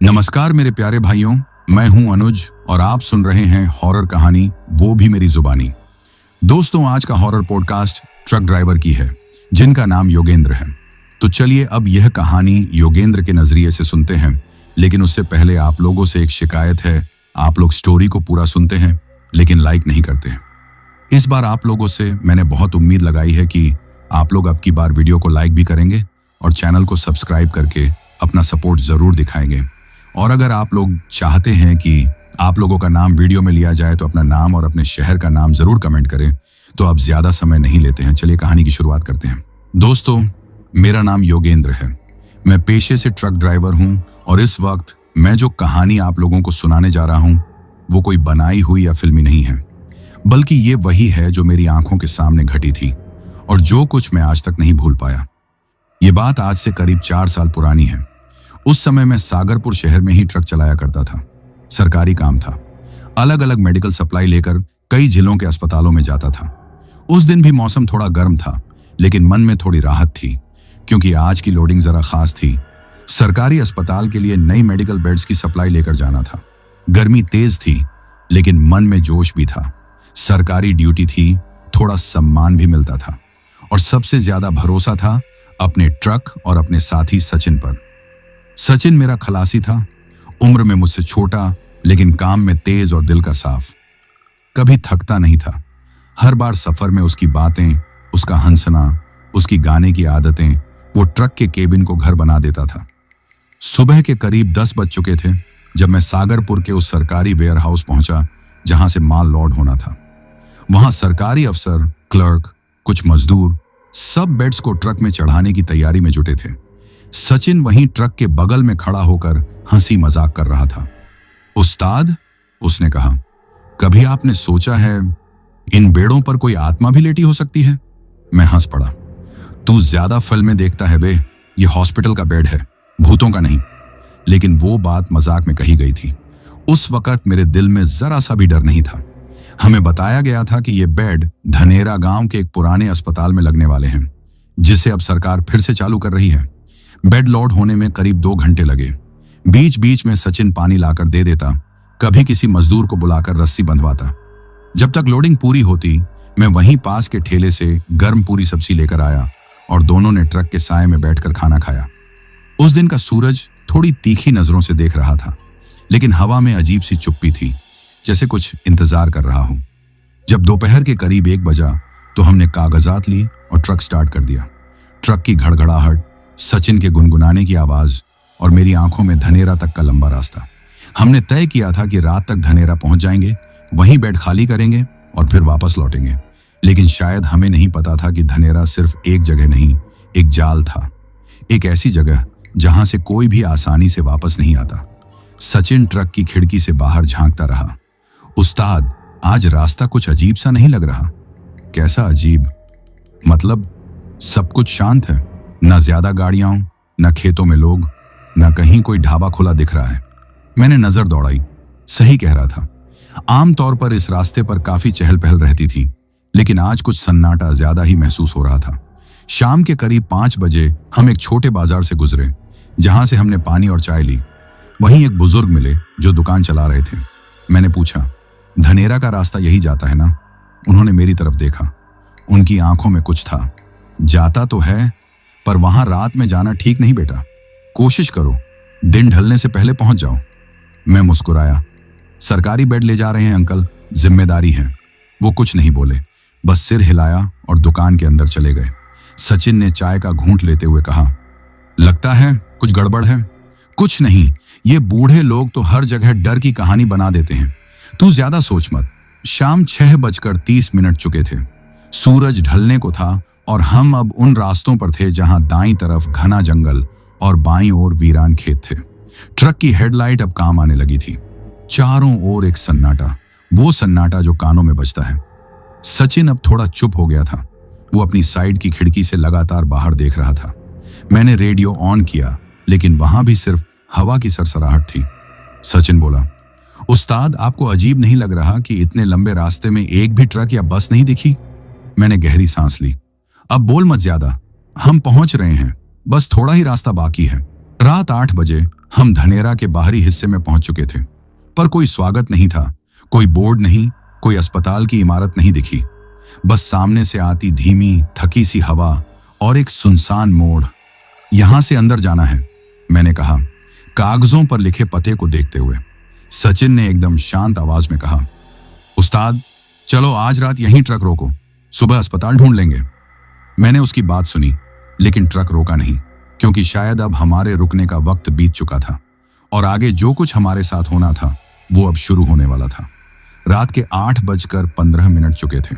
नमस्कार मेरे प्यारे भाइयों, मैं हूं अनुज और आप सुन रहे हैं हॉरर कहानी वो भी मेरी जुबानी। दोस्तों, आज का हॉरर पॉडकास्ट ट्रक ड्राइवर की है जिनका नाम योगेंद्र है। तो चलिए अब यह कहानी योगेंद्र के नजरिए से सुनते हैं। लेकिन उससे पहले आप लोगों से एक शिकायत है, आप लोग स्टोरी को पूरा सुनते हैं लेकिन लाइक नहीं करते हैं। इस बार आप लोगों से मैंने बहुत उम्मीद लगाई है कि आप लोग अब की बार वीडियो को लाइक भी करेंगे और चैनल को सब्सक्राइब करके अपना सपोर्ट जरूर दिखाएंगे। और अगर आप लोग चाहते हैं कि आप लोगों का नाम वीडियो में लिया जाए तो अपना नाम और अपने शहर का नाम जरूर कमेंट करें। तो अब ज्यादा समय नहीं लेते हैं, चलिए कहानी की शुरुआत करते हैं। दोस्तों, मेरा नाम योगेंद्र है। मैं पेशे से ट्रक ड्राइवर हूं और इस वक्त मैं जो कहानी आप लोगों को सुनाने जा रहा हूं वो कोई बनाई हुई या फिल्मी नहीं है, बल्कि ये वही है जो मेरी आंखों के सामने घटी थी और जो कुछ मैं आज तक नहीं भूल पाया। ये बात आज से करीब 4 साल पुरानी है। उस समय मैं सागरपुर शहर में ही ट्रक चलाया करता था। सरकारी काम था। अलग अलग मेडिकल सप्लाई लेकर कई जिलों के अस्पतालों में जाता था। उस दिन भी मौसम थोड़ा गर्म था, लेकिन मन में थोड़ी राहत थी क्योंकि आज की लोडिंग जरा खास थी। सरकारी अस्पताल के लिए नई मेडिकल बेड्स की सप्लाई लेकर जाना था। गर्मी तेज थी लेकिन मन में जोश भी था। सरकारी ड्यूटी थी, थोड़ा सम्मान भी मिलता था और सबसे ज्यादा भरोसा था अपने ट्रक और अपने साथी सचिन पर। सचिन मेरा खलासी था, उम्र में मुझसे छोटा लेकिन काम में तेज और दिल का साफ। कभी थकता नहीं था। हर बार सफर में उसकी बातें, उसका हंसना, उसकी गाने की आदतें वो ट्रक के केबिन को घर बना देता था। सुबह के करीब 10 बज चुके थे जब मैं सागरपुर के उस सरकारी वेयर हाउस पहुंचा जहां से माल लोड होना था। वहां सरकारी अफसर, क्लर्क, कुछ मजदूर सब बेड्स को ट्रक में चढ़ाने की तैयारी में जुटे थे। सचिन वहीं ट्रक के बगल में खड़ा होकर हंसी मजाक कर रहा था। उस्ताद, उसने कहा, कभी आपने सोचा है इन बेड़ों पर कोई आत्मा भी लेटी हो सकती है? मैं हंस पड़ा। तू ज्यादा फिल्में देखता है बे, ये हॉस्पिटल का बेड है, भूतों का नहीं। लेकिन वो बात मजाक में कही गई थी। उस वक्त मेरे दिल में जरा सा भी डर नहीं था। हमें बताया गया था कि ये बेड धनेरा गांव के एक पुराने अस्पताल में लगने वाले हैं, जिसे अब सरकार फिर से चालू कर रही है। बेड लोड होने में करीब 2 घंटे लगे। बीच बीच में सचिन पानी लाकर दे देता, कभी किसी मजदूर को बुलाकर रस्सी बंधवाता। जब तक लोडिंग पूरी होती, मैं वहीं पास के ठेले से गर्म पूरी सब्जी लेकर आया और दोनों ने ट्रक के साए में बैठकर खाना खाया। उस दिन का सूरज थोड़ी तीखी नजरों से देख रहा था, लेकिन हवा में अजीब सी चुप्पी थी, जैसे कुछ इंतजार कर रहा हूं। जब दोपहर के करीब 1 बजा तो हमने कागजात ली और ट्रक स्टार्ट कर दिया। ट्रक की घड़घड़ाहट, सचिन के गुनगुनाने की आवाज और मेरी आंखों में धनेरा तक का लंबा रास्ता। हमने तय किया था कि रात तक धनेरा पहुंच जाएंगे, वहीं बेड खाली करेंगे और फिर वापस लौटेंगे। लेकिन शायद हमें नहीं पता था कि धनेरा सिर्फ एक जगह नहीं, एक जाल था। एक ऐसी जगह जहां से कोई भी आसानी से वापस नहीं आता। सचिन ट्रक की खिड़की से बाहर झांकता रहा। उस्ताद, आज रास्ता कुछ अजीब सा नहीं लग रहा? कैसा अजीब? मतलब सब कुछ शांत है, न ज्यादा गाड़ियां, न खेतों में लोग, न कहीं कोई ढाबा खुला दिख रहा है। मैंने नजर दौड़ाई। सही कह रहा था। आमतौर पर इस रास्ते पर काफी चहल पहल रहती थी, लेकिन आज कुछ सन्नाटा ज्यादा ही महसूस हो रहा था। शाम के करीब 5 बजे हम एक छोटे बाजार से गुजरे, जहां से हमने पानी और चाय ली। वहीं एक बुजुर्ग मिले जो दुकान चला रहे थे। मैंने पूछा, धनेरा का रास्ता यही जाता है ना? उन्होंने मेरी तरफ देखा। उनकी आंखों में कुछ था। जाता तो है, पर वहां रात में जाना ठीक नहीं बेटा। कोशिश करो, दिन ढलने से पहले पहुंच जाओ। मैं मुस्कुराया। सरकारी बेड ले जा रहे हैं अंकल, जिम्मेदारी है। वो कुछ नहीं बोले, बस सिर हिलाया और दुकान के अंदर चले गए। सचिन ने चाय का घूंट लेते हुए कहा, लगता है कुछ गड़बड़ है। कुछ नहीं, ये बूढ़े लोग तो हर जगह डर की कहानी बना देते हैं। तू ज्यादा सोच मत। शाम 6:30 चुके थे। सूरज ढलने को था और हम अब उन रास्तों पर थे जहां दाईं तरफ घना जंगल और बाईं ओर वीरान खेत थे। ट्रक की हेडलाइट अब काम आने लगी थी। चारों ओर एक सन्नाटा, वो सन्नाटा जो कानों में बजता है। सचिन अब थोड़ा चुप हो गया था। वो अपनी साइड की खिड़की से लगातार बाहर देख रहा था। मैंने रेडियो ऑन किया, लेकिन वहां भी सिर्फ हवा की सरसराहट थी। सचिन बोला, उस्ताद, आपको अजीब नहीं लग रहा कि इतने लंबे रास्ते में एक भी ट्रक या बस नहीं दिखी? मैंने गहरी सांस ली। अब बोल मत ज्यादा, हम पहुंच रहे हैं, बस थोड़ा ही रास्ता बाकी है। रात 8 बजे हम धनेरा के बाहरी हिस्से में पहुंच चुके थे, पर कोई स्वागत नहीं था, कोई बोर्ड नहीं, कोई अस्पताल की इमारत नहीं दिखी। बस सामने से आती धीमी थकी सी हवा और एक सुनसान मोड़। यहां से अंदर जाना है, मैंने कहा, कागजों पर लिखे पते को देखते हुए। सचिन ने एकदम शांत आवाज में कहा, उस्ताद, चलो आज रात यहीं ट्रक रोको, सुबह अस्पताल ढूंढ लेंगे। मैंने उसकी बात सुनी, लेकिन ट्रक रोका नहीं, क्योंकि शायद अब हमारे रुकने का वक्त बीत चुका था और आगे जो कुछ हमारे साथ होना था वो अब शुरू होने वाला था। रात के 8:15 चुके थे।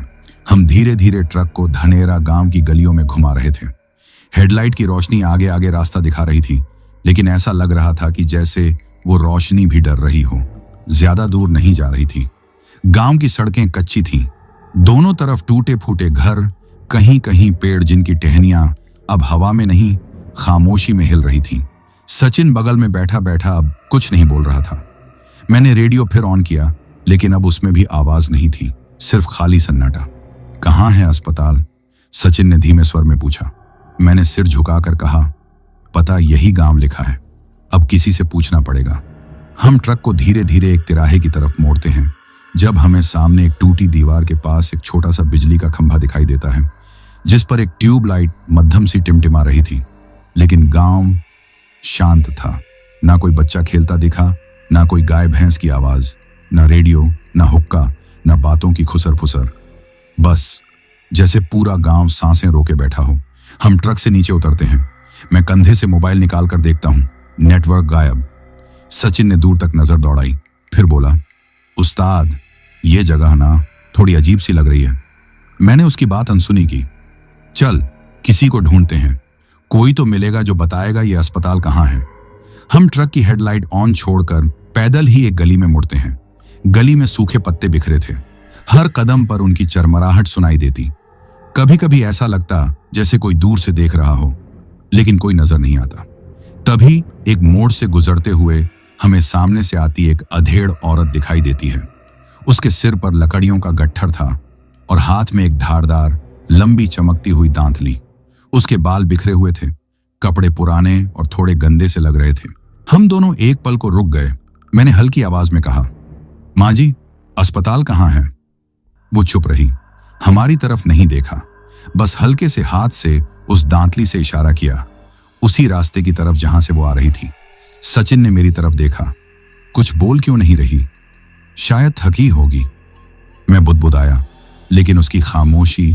हम धीरे धीरे ट्रक को धनेरा गांव की गलियों में घुमा रहे थे। हेडलाइट की रोशनी आगे आगे रास्ता दिखा रही थी, लेकिन ऐसा लग रहा था कि जैसे वो रोशनी भी डर रही हो। ज्यादा दूर नहीं जा रही थी। गांव की सड़कें कच्ची थीं, दोनों तरफ टूटे फूटे घर, कहीं कहीं पेड़ जिनकी टहनियां अब हवा में नहीं, खामोशी में हिल रही थीं। सचिन बगल में बैठा बैठा अब कुछ नहीं बोल रहा था। मैंने रेडियो फिर ऑन किया, लेकिन अब उसमें भी आवाज नहीं थी, सिर्फ खाली सन्नाटा। कहाँ है अस्पताल? सचिन ने धीमे स्वर में पूछा। मैंने सिर झुकाकर कहा, पता यही गांव लिखा है, अब किसी से पूछना पड़ेगा। हम ट्रक को धीरे धीरे एक तिराहे की तरफ मोड़ते हैं, जब हमें सामने एक टूटी दीवार के पास एक छोटा सा बिजली का खंभा दिखाई देता है, जिस पर एक ट्यूब लाइट मध्यम सी टिमटिमा रही थी। लेकिन गांव शांत था। ना कोई बच्चा खेलता दिखा, ना कोई गाय भैंस की आवाज, ना रेडियो, ना हुक्का, ना बातों की खुसर फुसर। बस जैसे पूरा गांव सांसें रोके बैठा हो। हम ट्रक से नीचे उतरते हैं। मैं कंधे से मोबाइल निकाल कर देखता हूं, नेटवर्क गायब। सचिन ने दूर तक नजर दौड़ाई, फिर बोला, उस्ताद, ये जगह ना थोड़ी अजीब सी लग रही है। मैंने उसकी बात अनसुनी की। चल किसी को ढूंढते हैं, कोई तो मिलेगा जो बताएगा ये अस्पताल कहाँ है। हम ट्रक की हेडलाइट ऑन छोड़कर पैदल ही एक गली में मुड़ते हैं। गली में सूखे पत्ते बिखरे थे, हर कदम पर उनकी चरमराहट सुनाई देती। कभी कभी ऐसा लगता जैसे कोई दूर से देख रहा हो, लेकिन कोई नजर नहीं आता। तभी एक मोड़ से गुजरते हुए हमें सामने से आती एक अधेड़ औरत दिखाई देती है। उसके सिर पर लकड़ियों का गट्ठर था और हाथ में एक धारदार लंबी चमकती हुई दांतली। उसके बाल बिखरे हुए थे, कपड़े पुराने और थोड़े गंदे से लग रहे थे। हम दोनों एक पल को रुक गए। मैंने हल्की आवाज में कहा, माँ जी, अस्पताल कहाँ है? वो चुप रही, हमारी तरफ नहीं देखा, बस हल्के से हाथ से उस दांतली से इशारा किया, उसी रास्ते की तरफ जहां से वो आ रही थी। सचिन ने मेरी तरफ देखा। कुछ बोल क्यों नहीं रही? शायद थकी होगी, मैं बुदबुदाया, लेकिन उसकी खामोशी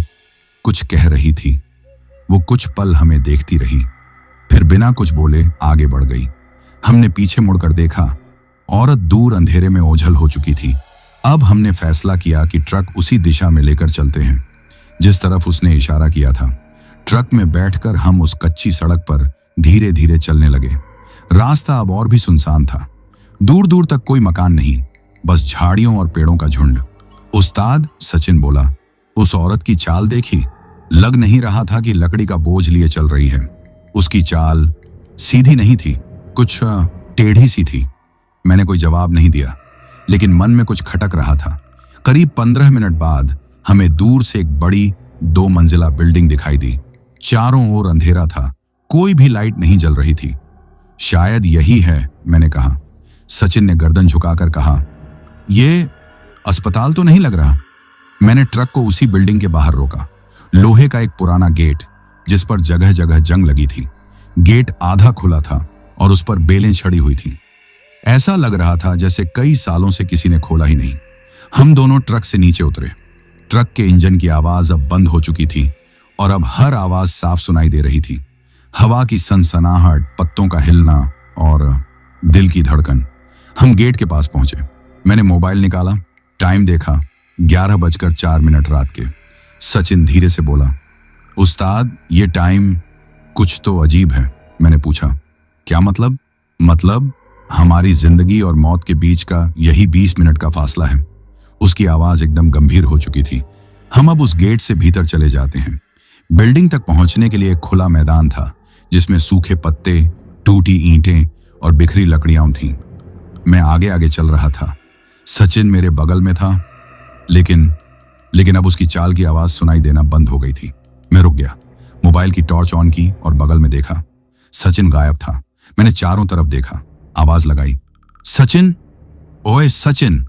कुछ कह रही थी। वो कुछ पल हमें देखती रही, फिर बिना कुछ बोले आगे बढ़ गई। हमने पीछे मुड़कर देखा, औरत दूर अंधेरे में ओझल हो चुकी थी। अब हमने फैसला किया कि ट्रक उसी दिशा में लेकर चलते हैं जिस तरफ उसने इशारा किया था। ट्रक में बैठकर हम उस कच्ची सड़क पर धीरे धीरे चलने लगे। रास्ता अब और भी सुनसान था, दूर दूर तक कोई मकान नहीं, बस झाड़ियों और पेड़ों का झुंड। उस्ताद, सचिन बोला, उस औरत की चाल देखी? लग नहीं रहा था कि लकड़ी का बोझ लिए चल रही है। उसकी चाल सीधी नहीं थी, कुछ टेढ़ी सी थी। मैंने कोई जवाब नहीं दिया, लेकिन मन में कुछ खटक रहा था। करीब 15 मिनट बाद हमें दूर से एक बड़ी 2 मंजिला बिल्डिंग दिखाई दी। चारों ओर अंधेरा था, कोई भी लाइट नहीं जल रही थी। शायद यही है, मैंने कहा। सचिन ने गर्दन झुकाकर कहा, ये अस्पताल तो नहीं लग रहा। मैंने ट्रक को उसी बिल्डिंग के बाहर रोका। लोहे का एक पुराना गेट, जिस पर जगह जगह जंग लगी थी। गेट आधा खुला था और उस पर बेलें छड़ी हुई थी। ऐसा लग रहा था जैसे कई सालों से किसी ने खोला ही नहीं। हम दोनों ट्रक से नीचे उतरे। ट्रक के इंजन की आवाज अब बंद हो चुकी थी और अब हर आवाज साफ सुनाई दे रही थी। हवा की सनसनाहट, पत्तों का हिलना और दिल की धड़कन। हम गेट के पास पहुंचे। मैंने मोबाइल निकाला, टाइम देखा, 11:04 रात के। सचिन धीरे से बोला, उस्ताद, ये टाइम कुछ तो अजीब है। मैंने पूछा, क्या मतलब? मतलब हमारी जिंदगी और मौत के बीच का यही 20 मिनट का फासला है। उसकी आवाज एकदम गंभीर हो चुकी थी। हम अब उस गेट से भीतर चले जाते हैं। बिल्डिंग तक पहुंचने के लिए एक खुला मैदान था, जिसमें सूखे पत्ते, टूटी ईंटें और बिखरी लकड़ियां थीं। मैं आगे आगे चल रहा था। सचिन मेरे बगल में था, लेकिन अब उसकी चाल की आवाज सुनाई देना बंद हो गई थी। मैं रुक गया, मोबाइल की टॉर्च ऑन की और बगल में देखा। सचिन गायब था। मैंने चारों तरफ देखा, आवाज लगाई, सचिन, ओए सचिन।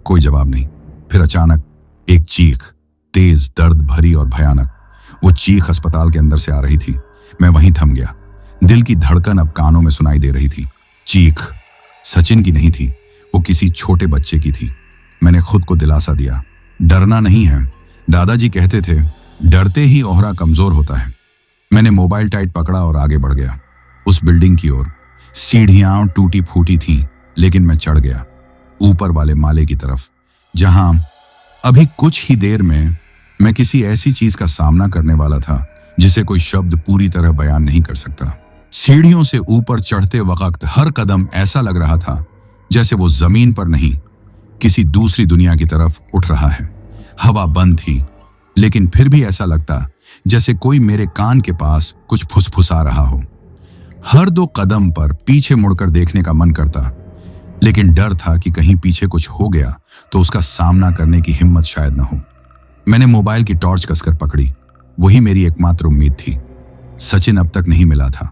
कोई जवाब नहीं। फिर अचानक एक चीख, तेज, दर्द भरी और भयानक। वो चीख अस्पताल के अंदर से आ रही थी। मैं वहीं थम गया। दिल की धड़कन अब कानों में सुनाई दे रही थी। चीख सचिन की नहीं थी, वो किसी छोटे बच्चे की थी। मैंने खुद को दिलासा दिया, डरना नहीं है। दादाजी कहते थे, डरते ही ओहरा कमजोर होता है। मैंने मोबाइल टाइट पकड़ा और आगे बढ़ गया, उस बिल्डिंग की ओर। सीढ़ियां टूटी फूटी थीं, लेकिन मैं चढ़ गया ऊपर वाले माले की तरफ, जहां अभी कुछ ही देर में मैं किसी ऐसी चीज का सामना करने वाला था जिसे कोई शब्द पूरी तरह बयान नहीं कर सकता। सीढ़ियों से ऊपर चढ़ते वक्त हर कदम ऐसा लग रहा था जैसे वो जमीन पर नहीं, किसी दूसरी दुनिया की तरफ उठ रहा है। हवा बंद थी, लेकिन फिर भी ऐसा लगता जैसे कोई मेरे कान के पास कुछ फुसफुसा रहा हो। हर 2 कदम पर पीछे मुड़कर देखने का मन करता, लेकिन डर था कि कहीं पीछे कुछ हो गया तो उसका सामना करने की हिम्मत शायद न हो। मैंने मोबाइल की टॉर्च कसकर पकड़ी, वही मेरी एकमात्र उम्मीद थी। सचिन अब तक नहीं मिला था।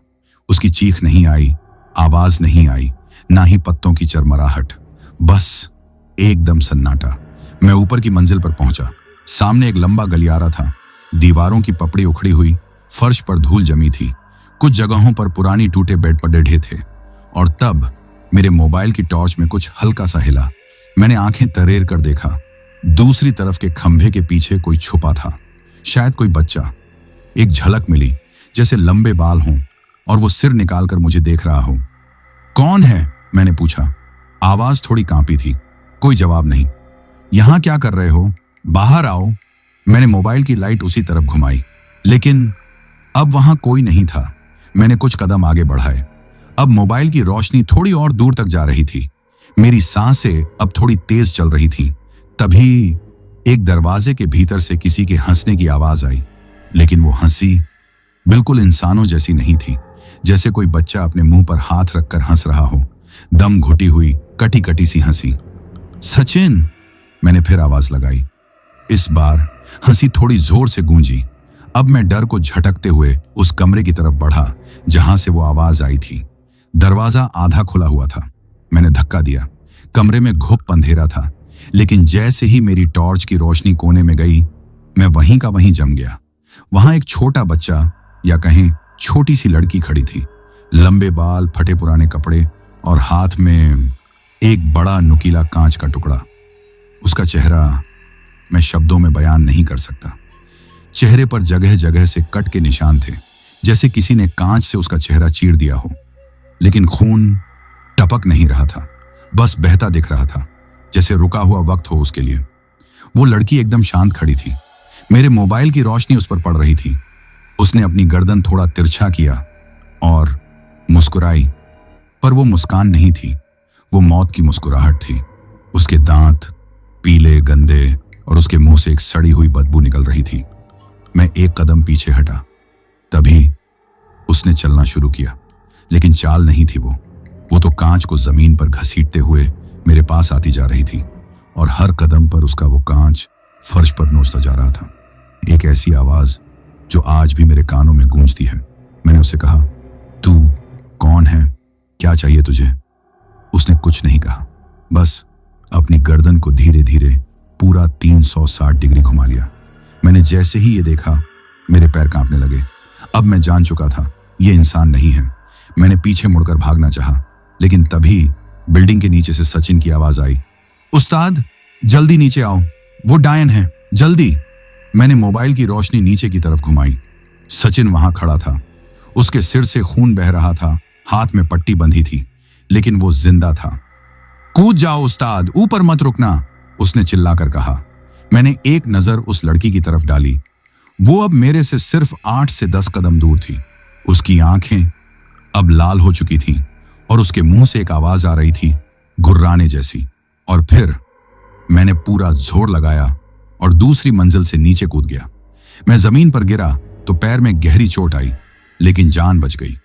उसकी चीख नहीं आई, आवाज नहीं आई, ना ही पत्तों की चरमराहट, बस एकदम सन्नाटा। मैं ऊपर की मंजिल पर पहुंचा। सामने एक लंबा गलियारा था, दीवारों की पपड़ी उखड़ी हुई, फर्श पर धूल जमी थी, कुछ जगहों पर पुरानी टूटे बेड पड़े ढे थे। और तब मेरे मोबाइल की टॉर्च में कुछ हल्का सा हिला। मैंने आंखें तरेर कर देखा। दूसरी तरफ के खंभे के पीछे कोई छुपा था, शायद कोई बच्चा। एक झलक मिली, जैसे लंबे बाल हों और वो सिर निकालकर मुझे देख रहा हो। कौन है? मैंने पूछा। आवाज थोड़ी कांपी थी। कोई जवाब नहीं। यहां क्या कर रहे हो? बाहर आओ। मैंने मोबाइल की लाइट उसी तरफ घुमाई, लेकिन अब वहां कोई नहीं था। मैंने कुछ कदम आगे बढ़ाए। अब मोबाइल की रोशनी थोड़ी और दूर तक जा रही थी। मेरी सांसें अब थोड़ी तेज चल रही थीं। तभी एक दरवाजे के भीतर से किसी के हंसने की आवाज आई, लेकिन वो हंसी बिल्कुल इंसानों जैसी नहीं थी, जैसे कोई बच्चा अपने मुंह पर हाथ रखकर हंस रहा हो। दम घुटी हुई, कटी कटी सी हंसी। सचिन, मैंने फिर आवाज लगाई। इस बार हंसी थोड़ी जोर से गूंजी। अब मैं डर को झटकते हुए उस कमरे की तरफ बढ़ा जहां से वो आवाज आई थी। दरवाजा आधा खुला हुआ था। मैंने धक्का दिया। कमरे में घुप अंधेरा था, लेकिन जैसे ही मेरी टॉर्च की रोशनी कोने में गई, मैं वहीं का वहीं जम गया। वहां एक छोटा बच्चा, या कहें छोटी सी लड़की खड़ी थी। लंबे बाल, फटे पुराने कपड़े और हाथ में एक बड़ा नुकीला कांच का टुकड़ा। उसका चेहरा मैं शब्दों में बयान नहीं कर सकता। चेहरे पर जगह जगह से कट के निशान थे, जैसे किसी ने कांच से उसका चेहरा चीर दिया हो। लेकिन खून टपक नहीं रहा था, बस बहता दिख रहा था, जैसे रुका हुआ वक्त हो उसके लिए। वो लड़की एकदम शांत खड़ी थी। मेरे मोबाइल की रोशनी उस पर पड़ रही थी। उसने अपनी गर्दन थोड़ा तिरछा किया और मुस्कुराई, पर वो मुस्कान नहीं थी, वो मौत की मुस्कुराहट थी। उसके दांत पीले, गंदे, और उसके मुंह से एक सड़ी हुई बदबू निकल रही थी। मैं एक कदम पीछे हटा। तभी उसने चलना शुरू किया, लेकिन चाल नहीं थी वो तो कांच को जमीन पर घसीटते हुए मेरे पास आती जा रही थी, और हर कदम पर उसका वो कांच फर्श पर नोचता जा रहा था। एक ऐसी आवाज जो आज भी मेरे कानों में गूंजती है। मैंने उससे कहा, तू कौन है? क्या चाहिए तुझे? उसने कुछ नहीं कहा, बस अपनी गर्दन को धीरे धीरे पूरा 360 डिग्री घुमा लिया। मैंने जैसे ही ये देखा, मेरे पैर कांपने लगे। अब मैं जान चुका था ये इंसान नहीं है। मैंने पीछे मुड़कर भागना चाहा, लेकिन तभी बिल्डिंग के नीचे से सचिन की आवाज आई, उस्ताद जल्दी नीचे आओ, वो डायन है, जल्दी। मैंने मोबाइल की रोशनी नीचे की तरफ घुमाई। सचिन वहां खड़ा था। उसके सिर से खून बह रहा था, हाथ में पट्टी बंधी थी, लेकिन वो जिंदा था। कूद जाओ उस्ताद, ऊपर मत रुकना, उसने चिल्लाकर कहा। मैंने एक नजर उस लड़की की तरफ डाली। वो अब मेरे से सिर्फ 8 से 10 कदम दूर थी। उसकी आंखें अब लाल हो चुकी थीं और उसके मुंह से एक आवाज आ रही थी, गुर्राने जैसी। और फिर मैंने पूरा जोर लगाया और दूसरी मंजिल से नीचे कूद गया। मैं जमीन पर गिरा तो पैर में गहरी चोट आई, लेकिन जान बच गई।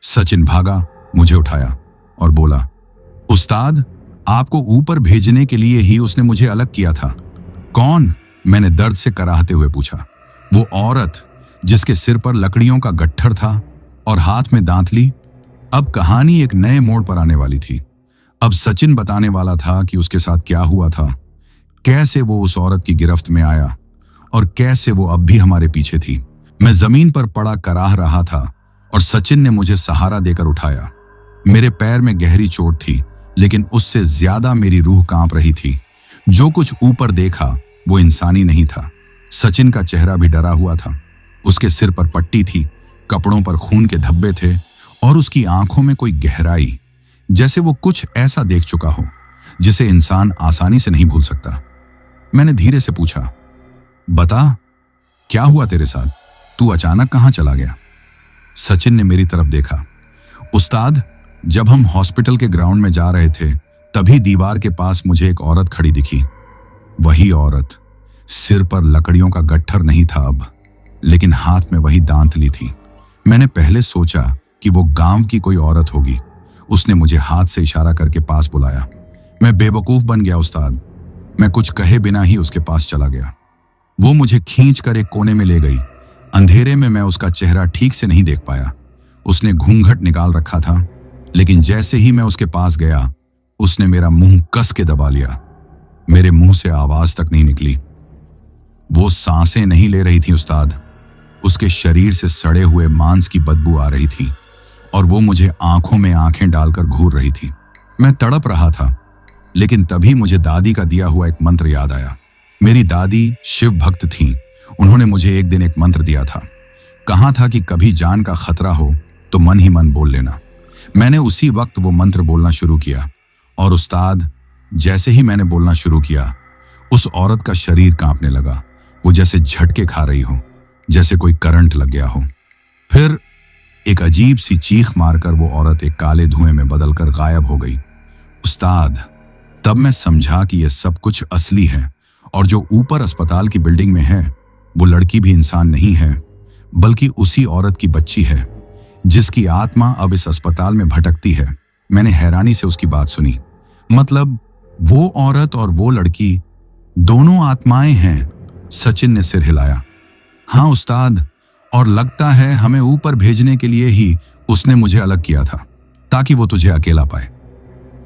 सचिन भागा, मुझे उठाया और बोला, उस्ताद आपको ऊपर भेजने के लिए ही उसने मुझे अलग किया था। कौन? मैंने दर्द से कराहते हुए पूछा। वो औरत जिसके सिर पर लकड़ियों का गट्ठर था और हाथ में दांतली। अब कहानी एक नए मोड़ पर आने वाली थी। अब सचिन बताने वाला था कि उसके साथ क्या हुआ था, कैसे वो उस औरत की गिरफ्त में आया और कैसे वो अब भी हमारे पीछे थी। मैं जमीन पर पड़ा कराह रहा था और सचिन ने मुझे सहारा देकर उठाया। मेरे पैर में गहरी चोट थी, लेकिन उससे ज्यादा मेरी रूह कांप रही थी। जो कुछ ऊपर देखा वो इंसानी नहीं था। सचिन का चेहरा भी डरा हुआ था। उसके सिर पर पट्टी थी, कपड़ों पर खून के धब्बे थे और उसकी आंखों में कोई गहराई, जैसे वो कुछ ऐसा देख चुका हो जिसे इंसान आसानी से नहीं भूल सकता। मैंने धीरे से पूछा, बता क्या हुआ तेरे साथ? तू अचानक कहां चला गया? सचिन ने मेरी तरफ देखा। उस्ताद, जब हम हॉस्पिटल के ग्राउंड में जा रहे थे तभी दीवार के पास मुझे एक औरत खड़ी दिखी। वही औरत, सिर पर लकड़ियों का गट्ठर नहीं था अब, लेकिन हाथ में वही दांतली थी। मैंने पहले सोचा कि वो गांव की कोई औरत होगी। उसने मुझे हाथ से इशारा करके पास बुलाया। मैं बेवकूफ बन गया उस्ताद। मैं कुछ कहे बिना ही उसके पास चला गया। वो मुझे खींचकर एक कोने में ले गई। अंधेरे में मैं उसका चेहरा ठीक से नहीं देख पाया। उसने घूंघट निकाल रखा था, लेकिन जैसे ही मैं उसके पास गया उसने मेरा मुंह कस के दबा लिया। मेरे मुंह से आवाज तक नहीं निकली। वो सांसें नहीं ले रही थी उस्ताद। उसके शरीर से सड़े हुए मांस की बदबू आ रही थी और वो मुझे आंखों में आंखें डालकर घूर रही थी। मैं तड़प रहा था, लेकिन तभी मुझे दादी का दिया हुआ एक मंत्र याद आया। मेरी दादी शिव भक्त थीं। उन्होंने मुझे एक दिन एक मंत्र दिया था। कहा था कि कभी जान का खतरा हो तो मन ही मन बोल लेना। मैंने उसी वक्त वो मंत्र बोलना शुरू किया और उस्ताद, जैसे ही मैंने बोलना शुरू किया उस औरत का शरीर कांपने लगा। वो जैसे झटके खा रही हो, जैसे कोई करंट लग गया हो। फिर एक अजीब सी चीख मारकर वो औरत एक काले धुएं में बदलकर गायब हो गई। उस्ताद, तब मैं समझा कि यह सब कुछ असली है और जो ऊपर अस्पताल की बिल्डिंग में है वो लड़की भी इंसान नहीं है, बल्कि उसी औरत की बच्ची है जिसकी आत्मा अब इस अस्पताल में भटकती है। मैंने हैरानी से उसकी बात सुनी। मतलब वो औरत और वो लड़की दोनों आत्माएं हैं? सचिन ने सिर हिलाया। हाँ उस्ताद, और लगता है हमें ऊपर भेजने के लिए ही उसने मुझे अलग किया था, ताकि वो तुझे अकेला पाए।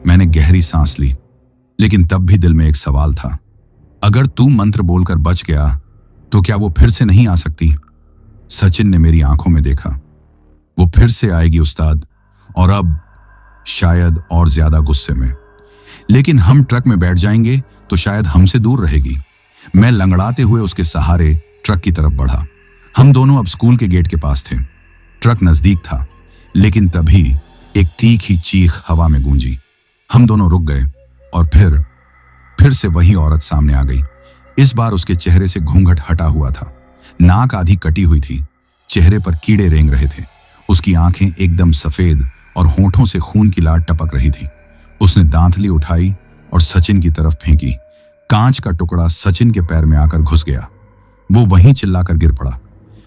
मैंने गहरी सांस ली, लेकिन तब भी दिल में एक सवाल था। अगर तू मंत्र बोलकर बच गया तो क्या वो फिर से नहीं आ सकती? सचिन ने मेरी आंखों में देखा। वो फिर से आएगी उस्ताद, और अब शायद और ज्यादा गुस्से में। लेकिन हम ट्रक में बैठ जाएंगे तो शायद हमसे दूर रहेगी। मैं लंगड़ाते हुए उसके सहारे ट्रक की तरफ बढ़ा। हम दोनों अब स्कूल के गेट के पास थे। ट्रक नजदीक था, लेकिन तभी एक तीखी चीख हवा में गूंजी। हम दोनों रुक गए और फिर से वही औरत सामने आ गई। इस बार उसके चेहरे से घूंघट हटा हुआ था। नाक आधी कटी हुई थी, चेहरे पर कीड़े रेंग रहे थे। उसकी आंखें एकदम सफेद और होंठों से खून की लाट टपक रही थी। उसने दांतली उठाई और सचिन की तरफ फेंकी। कांच का टुकड़ा सचिन के पैर में आकर घुस गया। वो वहीं चिल्लाकर गिर पड़ा।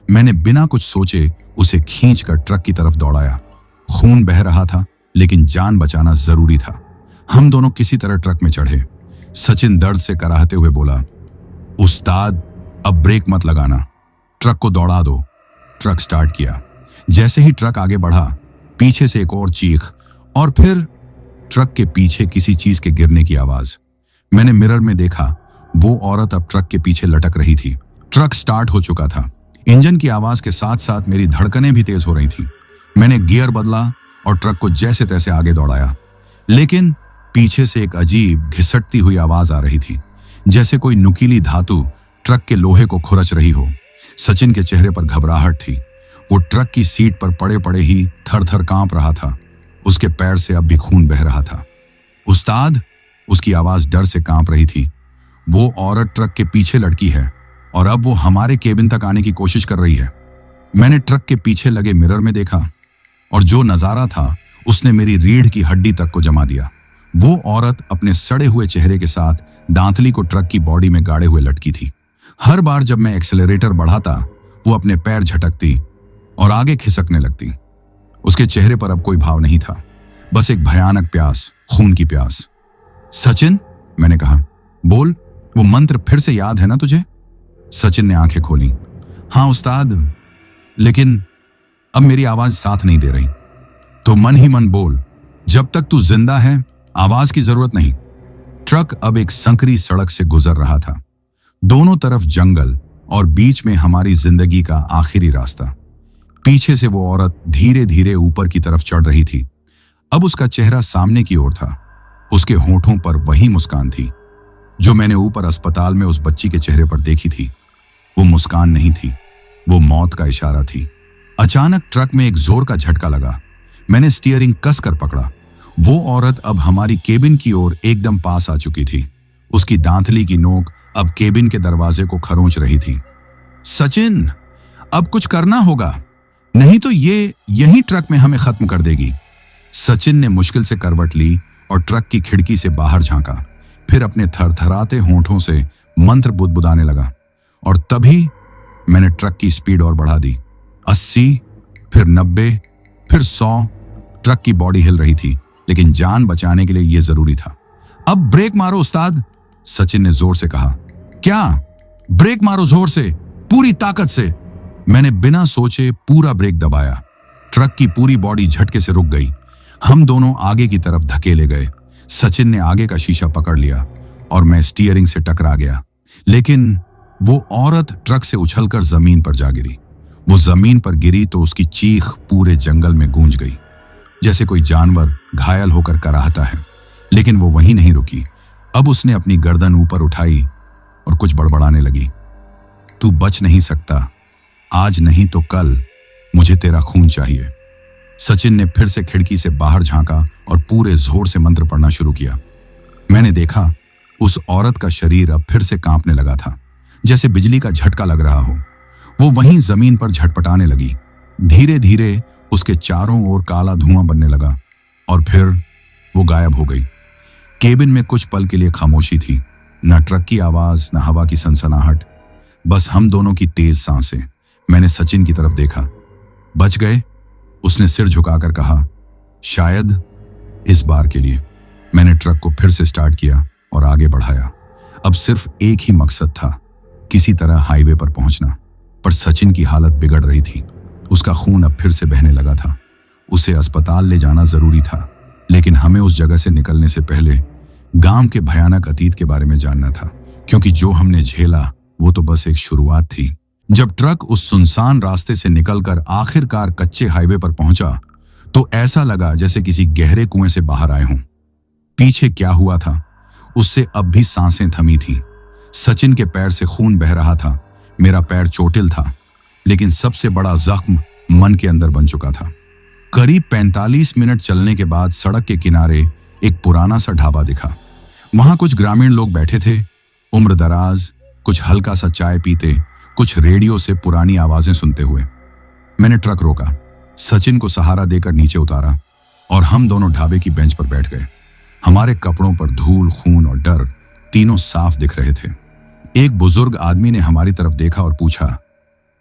मैंने बिना कुछ सोचे उसे खींचकर ट्रक की तरफ दौड़ाया। खून बह रहा था, लेकिन जान बचाना जरूरी था। हम दोनों किसी तरह ट्रक में चढ़े। सचिन दर्द से कराहते हुए बोला, उस्ताद, अब ब्रेक मत लगाना, ट्रक को दौड़ा दो। ट्रक स्टार्ट किया। जैसे ही ट्रक आगे बढ़ा, पीछे से एक और चीख और फिर ट्रक के पीछे किसी चीज के गिरने की आवाज। मैंने मिरर में देखा, वो औरत अब ट्रक के पीछे लटक रही थी। ट्रक स्टार्ट हो चुका था। इंजन की आवाज के साथ साथ मेरी धड़कनें भी तेज हो रही थी। मैंने गियर बदला और ट्रक को जैसे तैसे आगे दौड़ाया, लेकिन पीछे से एक अजीब घिसटती हुई आवाज आ रही थी, जैसे कोई नुकीली धातु ट्रक के लोहे को खुरच रही हो। सचिन के चेहरे पर घबराहट थी। वो ट्रक की सीट पर पड़े पड़े ही थर थर कांप रहा था। उसके पैर से अब भी खून बह रहा था। उस्ताद, उसकी आवाज डर से कांप रही थी। वो औरत ट्रक के पीछे लटकी है और अब वो हमारे केबिन तक आने की कोशिश कर रही है। मैंने ट्रक के पीछे लगे मिरर में देखा और जो नजारा था उसने मेरी रीढ़ की हड्डी तक को जमा दिया। वो औरत अपने सड़े हुए चेहरे के साथ दांतली को ट्रक की बॉडी में गाड़े हुए लटकी थी। हर बार जब मैं एक्सेलरेटर बढ़ाता, वो अपने पैर झटकती और आगे खिसकने लगती। उसके चेहरे पर अब कोई भाव नहीं था, बस एक भयानक प्यास, खून की प्यास। सचिन, मैंने कहा, बोल, वो मंत्र फिर से याद है ना तुझे? सचिन ने आंखें खोली। हाँ उस्ताद, लेकिन अब मेरी आवाज साथ नहीं दे रही। तो मन ही मन बोल, जब तक तू जिंदा है आवाज की जरूरत नहीं। ट्रक अब एक संकरी सड़क से गुजर रहा था। दोनों तरफ जंगल और बीच में हमारी जिंदगी का आखिरी रास्ता। पीछे से वो औरत धीरे धीरे ऊपर की तरफ चढ़ रही थी। अब उसका चेहरा सामने की ओर था। उसके होठों पर वही मुस्कान थी जो मैंने ऊपर अस्पताल में उस बच्ची के चेहरे पर देखी थी। वो मुस्कान नहीं थी, वो मौत का इशारा थी। अचानक ट्रक में एक जोर का झटका लगा। मैंने स्टीयरिंग कसकर पकड़ा। वो औरत अब हमारी केबिन की ओर एकदम पास आ चुकी थी। उसकी दांतली की नोक अब केबिन के दरवाजे को खरोंच रही थी। सचिन, अब कुछ करना होगा, नहीं तो ये यहीं ट्रक में हमें खत्म कर देगी। सचिन ने मुश्किल से करवट ली और ट्रक की खिड़की से बाहर झांका। फिर अपने थरथराते होंठों से मंत्र बुदबुदाने लगा। और तभी मैंने ट्रक की स्पीड और बढ़ा दी। 80, फिर 90, फिर 100। ट्रक की बॉडी हिल रही थी, लेकिन जान बचाने के लिए यह जरूरी था। अब ब्रेक मारो उस्ताद, सचिन ने जोर से कहा। क्या? ब्रेक मारो जोर से, पूरी ताकत से। मैंने बिना सोचे पूरा ब्रेक दबाया। ट्रक की पूरी बॉडी झटके से रुक गई। हम दोनों आगे की तरफ धकेले गए। सचिन ने आगे का शीशा पकड़ लिया और मैं स्टीयरिंग से टकरा गया। लेकिन वो औरत ट्रक से उछलकर जमीन पर जा गिरी। वो जमीन पर गिरी तो उसकी चीख पूरे जंगल में गूंज गई, जैसे कोई जानवर घायल होकर कराहता है। लेकिन वो वहीं नहीं रुकी। अब उसने अपनी गर्दन ऊपर उठाई और कुछ बड़बड़ाने लगी। तू बच नहीं सकता, आज नहीं तो कल मुझे तेरा खून चाहिए। सचिन ने फिर से खिड़की से बाहर झांका और पूरे जोर से मंत्र पढ़ना शुरू किया। मैंने देखा उस औरत का शरीर अब फिर से कांपने लगा था, जैसे बिजली का झटका लग रहा हो। वो वहीं जमीन पर झटपटाने लगी। धीरे धीरे उसके चारों ओर काला धुआं बनने लगा और फिर वो गायब हो गई। केबिन में कुछ पल के लिए खामोशी थी। न ट्रक की आवाज, न हवा की सनसनाहट, बस हम दोनों की तेज सांसें। मैंने सचिन की तरफ देखा। बच गए? उसने सिर झुकाकर कहा। शायद इस बार के लिए। मैंने ट्रक को फिर से स्टार्ट किया और आगे बढ़ाया। अब सिर्फ एक ही मकसद था, किसी तरह हाईवे पर पहुंचना। पर सचिन की हालत बिगड़ रही थी। उसका खून अब फिर से बहने लगा था। उसे अस्पताल ले जाना जरूरी था, लेकिन हमें उस जगह से निकलने से पहले गांव के भयानक अतीत के बारे में जानना था, क्योंकि जो हमने झेला वो तो बस एक शुरुआत थी। जब ट्रक उस सुनसान रास्ते से निकलकर आखिरकार कच्चे हाईवे पर पहुंचा तो ऐसा लगा जैसे किसी गहरे कुएं से बाहर आए हों। पीछे क्या हुआ था उससे अब भी सांसें थमी थीं। सचिन के पैर से खून बह रहा था। मेरा पैर चोटिल था, लेकिन सबसे बड़ा जख्म मन के अंदर बन चुका था। करीब 45 मिनट चलने के बाद सड़क के किनारे एक पुराना सा ढाबा दिखा। वहां कुछ ग्रामीण लोग बैठे थे, उम्र दराज, कुछ हल्का सा चाय पीते, कुछ रेडियो से पुरानी आवाजें सुनते हुए। मैंने ट्रक रोका, सचिन को सहारा देकर नीचे उतारा और हम दोनों ढाबे की बेंच पर बैठ गए। हमारे कपड़ों पर धूल, खून और डर तीनों साफ दिख रहे थे। एक बुजुर्ग आदमी ने हमारी तरफ देखा और पूछा,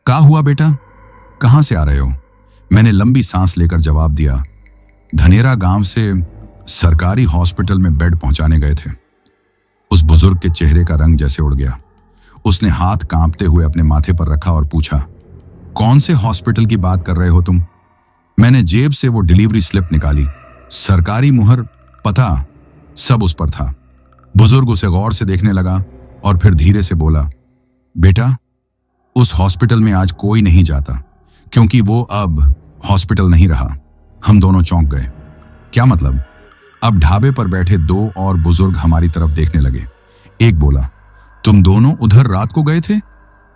क्या हुआ बेटा, कहां से आ रहे हो? मैंने लंबी सांस लेकर जवाब दिया, धनेरा गांव से सरकारी हॉस्पिटल में बेड पहुंचाने गए थे। उस बुजुर्ग के चेहरे का रंग जैसे उड़ गया। उसने हाथ कांपते हुए अपने माथे पर रखा और पूछा, कौन से हॉस्पिटल की बात कर रहे हो तुम? मैंने जेब से वो डिलीवरी स्लिप निकाली। सरकारी मुहर, पता, सब उस पर था। बुजुर्ग उसे गौर से देखने लगा और फिर धीरे से बोला, बेटा, उस हॉस्पिटल में आज कोई नहीं जाता, क्योंकि वो अब हॉस्पिटल नहीं रहा। हम दोनों चौंक गए। क्या मतलब? अब ढाबे पर बैठे दो और बुजुर्ग हमारी तरफ देखने लगे। एक बोला, तुम दोनों उधर रात को गए थे?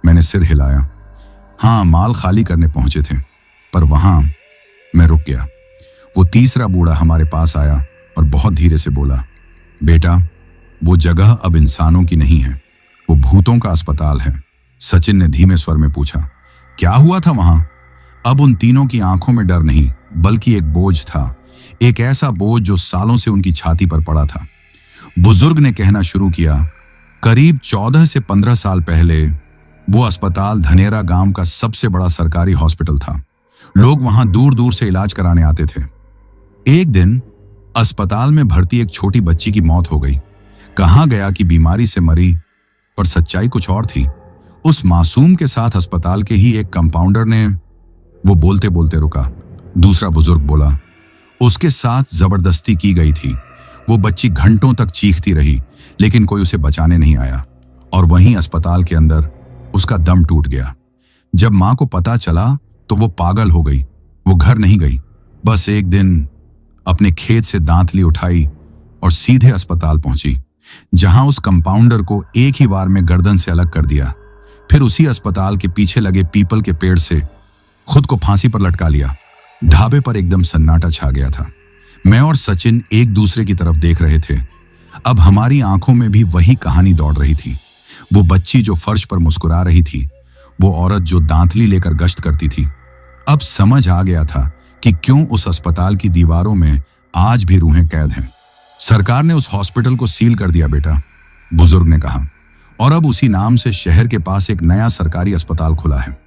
मैंने सिर हिलाया। हाँ, माल खाली करने पहुंचे थे। पर वहां मैं रुक गया। वो तीसरा बूढ़ा हमारे पास आया और बहुत धीरे से बोला, बेटा, वो जगह अब इंसानों की नहीं है, वो भूतों का अस्पताल है। सचिन ने धीमे स्वर में पूछा, क्या हुआ था वहां? अब उन तीनों की आंखों में डर नहीं, बल्कि एक बोझ था, एक ऐसा बोझ जो सालों से उनकी छाती पर पड़ा था। बुजुर्ग ने कहना शुरू किया, करीब 14 से 15 साल पहले वो अस्पताल धनेरा गांव का सबसे बड़ा सरकारी हॉस्पिटल था। लोग वहां दूर दूर से इलाज कराने आते थे। एक दिन अस्पताल में भर्ती एक छोटी बच्ची की मौत हो गई। कहा गया कि बीमारी से मरी, पर सच्चाई कुछ और थी। उस मासूम के साथ अस्पताल के ही एक कंपाउंडर ने। वो बोलते बोलते रुका। दूसरा बुजुर्ग बोला, उसके साथ जबरदस्ती की गई थी। वो बच्ची घंटों तक चीखती रही, लेकिन कोई उसे बचाने नहीं आया और वहीं अस्पताल के अंदर उसका दम टूट गया। जब मां को पता चला तो वो पागल हो गई। वो घर नहीं गई, बस एक दिन अपने खेत से दांतली उठाई और सीधे अस्पताल पहुंची, जहां उस कंपाउंडर को एक ही वार में गर्दन से अलग कर दिया। फिर उसी अस्पताल के पीछे लगे पीपल के पेड़ से खुद को फांसी पर लटका लिया। ढाबे पर एकदम सन्नाटा छा गया था। मैं और सचिन एक दूसरे की तरफ देख रहे थे। अब हमारी आंखों में भी वही कहानी दौड़ रही थी। वो बच्ची जो फर्श पर मुस्कुरा रही थी, वो औरत जो दांतली लेकर गश्त करती थी। अब समझ आ गया था कि क्यों उस अस्पताल की दीवारों में आज भी रूहें कैद हैं। सरकार ने उस हॉस्पिटल को सील कर दिया बेटा, बुजुर्ग ने कहा, और अब उसी नाम से शहर के पास एक नया सरकारी अस्पताल खुला है।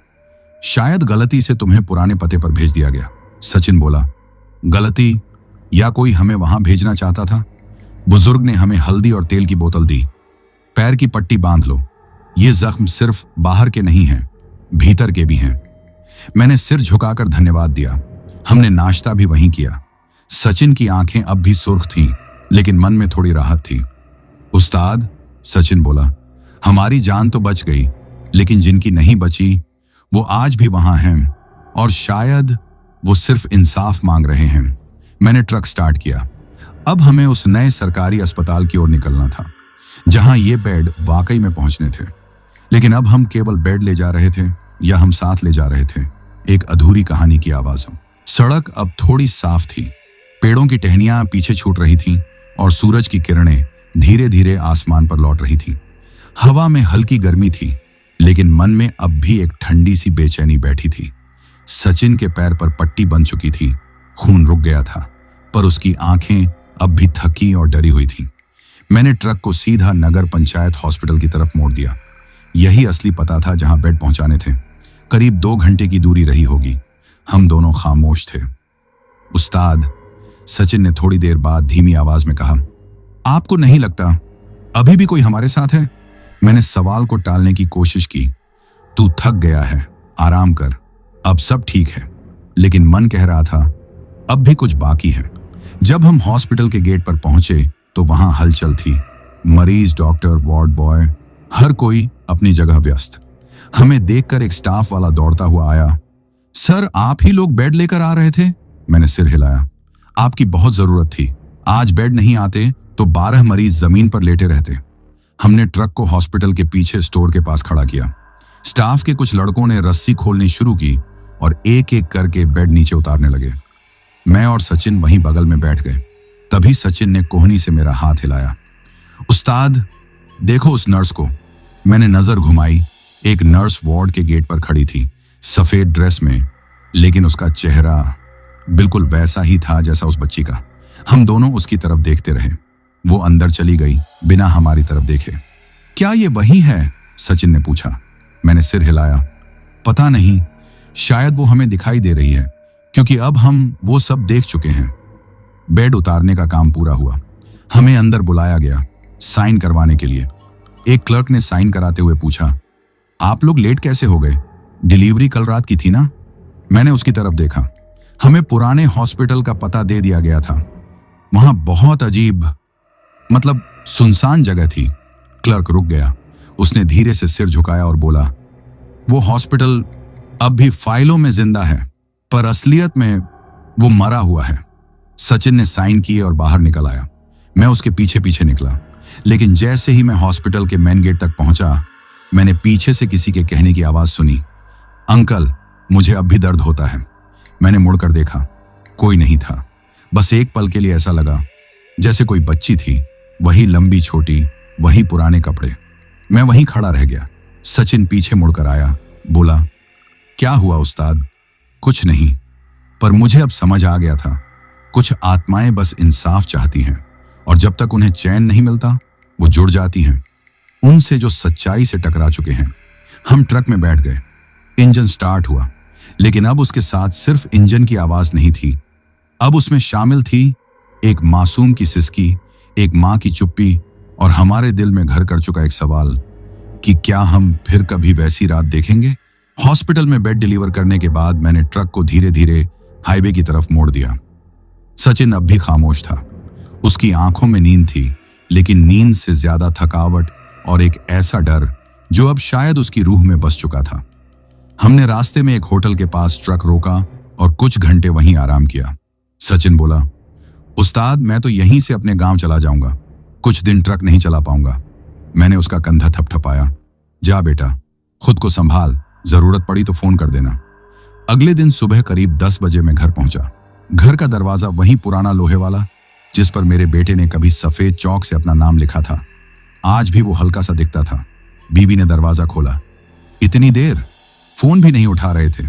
शायद गलती से तुम्हें पुराने पते पर भेज दिया गया। सचिन बोला। गलती? या कोई हमें वहां भेजना चाहता था? बुजुर्ग ने हमें हल्दी और तेल की बोतल दी। पैर की पट्टी बांध लो, ये जख्म सिर्फ बाहर के नहीं हैं, भीतर के भी हैं। मैंने सिर झुकाकर धन्यवाद दिया। हमने नाश्ता भी वहीं किया। सचिन की आंखें अब भी सुर्ख थीं, लेकिन मन में थोड़ी राहत थी। उस्ताद, सचिन बोला, हमारी जान तो बच गई, लेकिन जिनकी नहीं बची वो आज भी वहां हैं, और शायद वो सिर्फ इंसाफ मांग रहे हैं। मैंने ट्रक स्टार्ट किया। अब हमें उस नए सरकारी अस्पताल की ओर निकलना था, जहां ये बेड वाकई में पहुंचने थे। लेकिन अब हम केवल बेड ले जा रहे थे या हम साथ ले जा रहे थे, एक अधूरी कहानी की आवाज़ों। सड़क अब थोड़ी साफ थी, पेड़ों की टहनियां पीछे छूट रही थीं और सूरज की किरणें धीरे धीरे आसमान पर लौट रही थीं। हवा में हल्की गर्मी थी, लेकिन मन में अब भी एक ठंडी सी बेचैनी बैठी थी। सचिन के पैर पर पट्टी बंध चुकी थी, खून रुक गया था, पर उसकी आंखें अब भी थकी और डरी हुई थीं। मैंने ट्रक को सीधा नगर पंचायत हॉस्पिटल की तरफ मोड़ दिया। यही असली पता था जहां बेड पहुंचाने थे। करीब 2 घंटे की दूरी रही होगी। हम दोनों खामोश थे। उस्ताद, सचिन ने थोड़ी देर बाद धीमी आवाज में कहा, आपको नहीं लगता अभी भी कोई हमारे साथ है? मैंने सवाल को टालने की कोशिश की। तू थक गया है, आराम कर, अब सब ठीक है। लेकिन मन कह रहा था अब भी कुछ बाकी है। जब हम हॉस्पिटल के गेट पर पहुंचे तो वहां हलचल थी। मरीज, डॉक्टर, वार्ड बॉय, हर कोई अपनी जगह व्यस्त। हमें देखकर एक स्टाफ वाला दौड़ता हुआ आया। सर, आप ही लोग बेड लेकर आ रहे थे? मैंने सिर हिलाया। आपकी बहुत जरूरत थी। आज बेड नहीं आते तो 12 मरीज जमीन पर लेटे रहते। हमने ट्रक को हॉस्पिटल के पीछे स्टोर के पास खड़ा किया। स्टाफ के कुछ लड़कों ने रस्सी खोलनी शुरू की और एक एक करके बेड नीचे उतारने लगे। मैं और सचिन वहीं बगल में बैठ गए। तभी सचिन ने कोहनी से मेरा हाथ हिलाया। उस्ताद, देखो उस नर्स को। मैंने नजर घुमाई। एक नर्स वार्ड के गेट पर खड़ी थी, सफेद ड्रेस में, लेकिन उसका चेहरा बिल्कुल वैसा ही था जैसा उस बच्ची का। हम दोनों उसकी तरफ देखते रहे। वो अंदर चली गई बिना हमारी तरफ देखे। क्या ये वही है? सचिन ने पूछा। मैंने सिर हिलाया। पता नहीं, शायद वो हमें दिखाई दे रही है, क्योंकि अब हम वो सब देख चुके हैं। बेड उतारने का काम पूरा हुआ। हमें अंदर बुलाया गया साइन करवाने के लिए। एक क्लर्क ने साइन कराते हुए पूछा, आप लोग लेट कैसे हो गए? डिलीवरी कल रात की थी ना? मैंने उसकी तरफ देखा। हमें पुराने हॉस्पिटल का पता दे दिया गया था। वहां बहुत अजीब, मतलब सुनसान जगह थी। क्लर्क रुक गया। उसने धीरे से सिर झुकाया और बोला, वो हॉस्पिटल अब भी फाइलों में जिंदा है, पर असलियत में वो मरा हुआ है। सचिन ने साइन किए और बाहर निकल आया। मैं उसके पीछे पीछे निकला, लेकिन जैसे ही मैं हॉस्पिटल के मेन गेट तक पहुंचा, मैंने पीछे से किसी के कहने की आवाज सुनी, अंकल, मुझे अब भी दर्द होता है। मैंने मुड़कर देखा, कोई नहीं था। बस एक पल के लिए ऐसा लगा जैसे कोई बच्ची थी, वही लंबी छोटी, वही पुराने कपड़े। मैं वहीं खड़ा रह गया। सचिन पीछे मुड़कर आया, बोला, क्या हुआ उस्ताद? कुछ नहीं, पर मुझे अब समझ आ गया था, कुछ आत्माएं बस इंसाफ चाहती हैं, और जब तक उन्हें चैन नहीं मिलता वो जुड़ जाती हैं उनसे जो सच्चाई से टकरा चुके हैं। हम ट्रक में बैठ गए। इंजन स्टार्ट हुआ, लेकिन अब उसके साथ सिर्फ इंजन की आवाज नहीं थी। अब उसमें शामिल थी एक मासूम की सिसकी, एक मां की चुप्पी, और हमारे दिल में घर कर चुका एक सवाल कि क्या हम फिर कभी वैसी रात देखेंगे? हॉस्पिटल में बेड डिलीवर करने के बाद मैंने ट्रक को धीरे धीरे हाईवे की तरफ मोड़ दिया। सचिन अब भी खामोश था। उसकी आंखों में नींद थी, लेकिन नींद से ज्यादा थकावट और एक ऐसा डर जो अब शायद उसकी रूह में बस चुका था। हमने रास्ते में एक होटल के पास ट्रक रोका और कुछ घंटे वहीं आराम किया। सचिन बोला, उस्ताद मैं तो यहीं से अपने गांव चला जाऊंगा, कुछ दिन ट्रक नहीं चला पाऊंगा। मैंने उसका कंधा थपथपाया। जा बेटा, खुद को संभाल, जरूरत पड़ी तो फोन कर देना। अगले दिन सुबह करीब 10 बजे मैं घर पहुंचा। घर का दरवाजा वही पुराना लोहे वाला जिस पर मेरे बेटे ने कभी सफेद चौक से अपना नाम लिखा था, आज भी वो हल्का सा दिखता था। बीवी ने दरवाजा खोला। इतनी देर? फोन भी नहीं उठा रहे थे।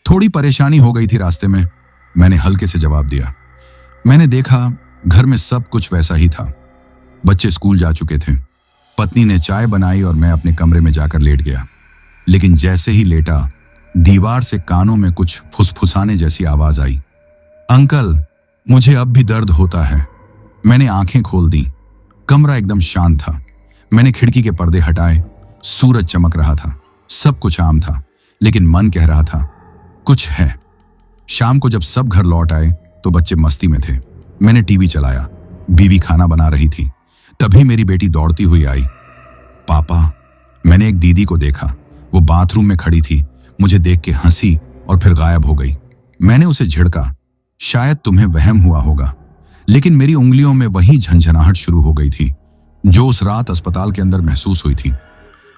थोड़ी परेशानी हो गई थी रास्ते में, मैंने हल्के से जवाब दिया। मैंने देखा घर में सब कुछ वैसा ही था। बच्चे स्कूल जा चुके थे, पत्नी ने चाय बनाई और मैं अपने कमरे में जाकर लेट गया। लेकिन जैसे ही लेटा, दीवार से कानों में कुछ फुसफुसाने जैसी आवाज आई। अंकल, मुझे अब भी दर्द होता है। मैंने आंखें खोल दी। कमरा एकदम शांत था। मैंने खिड़की के पर्दे हटाए। सूरज चमक रहा था, सब कुछ आम था, लेकिन मन कह रहा था कुछ है। शाम को जब सब घर लौट आए तो बच्चे मस्ती में थे। मैंने टीवी चलाया, बीवी खाना बना रही थी। तभी मेरी बेटी दौड़ती हुई आई। पापा। मैंने एक दीदी को देखा, वो बाथरूम में खड़ी थी, मुझे देख के हंसी और फिर गायब हो गई। मैंने उसे झिड़का, शायद तुम्हें वहम हुआ होगा। लेकिन मेरी उंगलियों में वही झंझनाहट शुरू हो गई थी जो उस रात अस्पताल के अंदर महसूस हुई थी।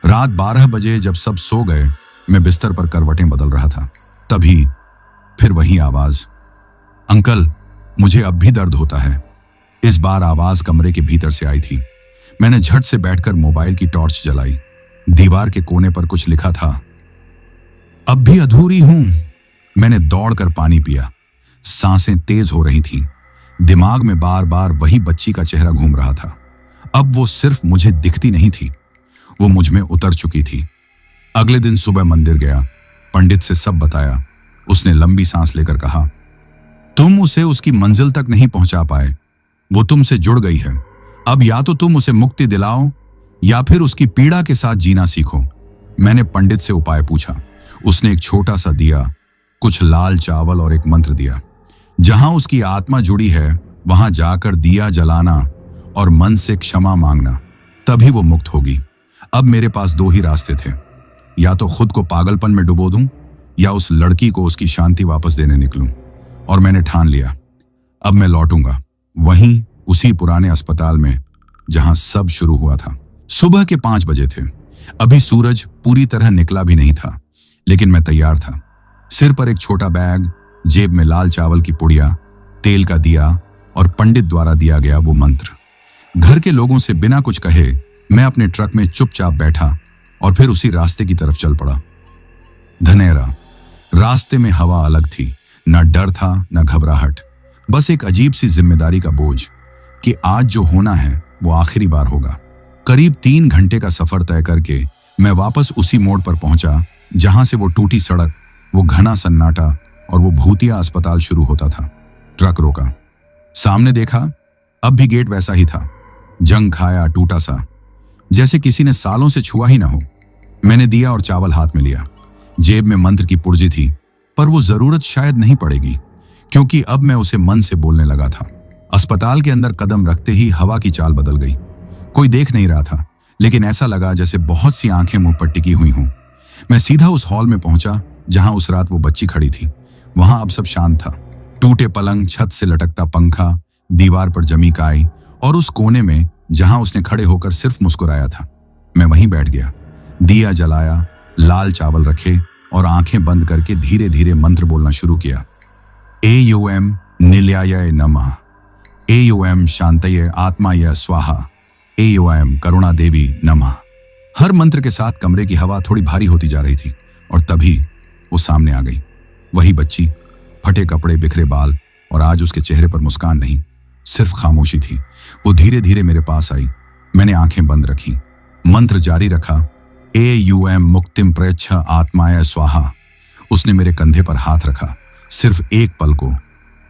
रात 12 बजे जब सब सो गए, मैं बिस्तर पर करवटें बदल रहा था। तभी फिर वही आवाज, अंकल मुझे अब भी दर्द होता है। इस बार आवाज कमरे के भीतर से आई थी। मैंने झट से बैठकर मोबाइल की टॉर्च जलाई। दीवार के कोने पर कुछ लिखा था, अब भी अधूरी हूं। मैंने दौड़कर पानी पिया। सांसें तेज हो रही थीं। दिमाग में बार बार वही बच्ची का चेहरा घूम रहा था। अब वो सिर्फ मुझे दिखती नहीं थी, वो मुझ में उतर चुकी थी। अगले दिन सुबह मंदिर गया, पंडित से सब बताया। उसने लंबी सांस लेकर कहा, तुम उसे उसकी मंजिल तक नहीं पहुंचा पाए, वो तुमसे जुड़ गई है। अब या तो तुम उसे मुक्ति दिलाओ या फिर उसकी पीड़ा के साथ जीना सीखो। मैंने पंडित से उपाय पूछा। उसने एक छोटा सा दिया, कुछ लाल चावल और एक मंत्र दिया। जहां उसकी आत्मा जुड़ी है वहां जाकर दिया जलाना और मन से क्षमा मांगना, तभी वो मुक्त होगी। अब मेरे पास 2 ही रास्ते थे, या तो खुद को पागलपन में डुबो दूं या उस लड़की को उसकी शांति वापस देने निकलूं। और मैंने ठान लिया, अब मैं लौटूंगा वहीं उसी पुराने अस्पताल में जहां सब शुरू हुआ था। सुबह के 5 बजे थे। अभी सूरज पूरी तरह निकला भी नहीं था, लेकिन मैं तैयार था। सिर पर एक छोटा बैग, जेब में लाल चावल की पुड़िया, तेल का दिया और पंडित द्वारा दिया गया वो मंत्र। घर के लोगों से बिना कुछ कहे मैं अपने ट्रक में चुपचाप बैठा और फिर उसी रास्ते की तरफ चल पड़ा। धनेरा। रास्ते में हवा अलग थी, न डर था न घबराहट, बस एक अजीब सी जिम्मेदारी का बोझ कि आज जो होना है वो आखिरी बार होगा। करीब 3 घंटे का सफर तय करके मैं वापस उसी मोड़ पर पहुंचा जहां से वो टूटी सड़क, वो घना सन्नाटा और वो भूतिया अस्पताल शुरू होता था। ट्रक रोका, सामने देखा, अब भी गेट वैसा ही था, जंग खाया टूटा सा, जैसे किसी ने सालों से छुआ ही ना हो। मैंने दिया और चावल हाथ में लिया। जेब में मंत्र की पुर्जी थी, पर वो जरूरत शायद नहीं पड़ेगी क्योंकि अब मैं उसे मन से बोलने लगा था। अस्पताल के अंदर कदम रखते ही हवा की चाल बदल गई। कोई देख नहीं रहा था, लेकिन ऐसा लगा जैसे बहुत सी आंखें मुंह पर टिकी हुई हों। मैं सीधा उस हॉल में पहुंचा जहां उस रात वो बच्ची खड़ी थी। वहां अब सब शांत था। टूटे पलंग, छत से लटकता पंखा, दीवार पर जमी काई और उस कोने में जहां उसने खड़े होकर सिर्फ मुस्कुराया था। मैं वहीं बैठ गया, दिया जलाया, लाल चावल रखे और आंखें बंद करके धीरे धीरे मंत्र बोलना शुरू किया। एयूएम निलयाय नमः, एयूएम शांतये आत्माय स्वाहा, एयूएम करुणा देवी नमः। हर मंत्र के साथ कमरे की हवा थोड़ी भारी होती जा रही थी और तभी वो सामने आ गई। वही बच्ची, फटे कपड़े, बिखरे बाल, और आज उसके चेहरे पर मुस्कान नहीं, सिर्फ खामोशी थी। वो धीरे धीरे मेरे पास आई। मैंने आंखें बंद रखी, मंत्र जारी रखा, एयूएम मुक्तिम प्रयच्छ आत्माय स्वाहा। उसने मेरे कंधे पर हाथ रखा, सिर्फ एक पल को,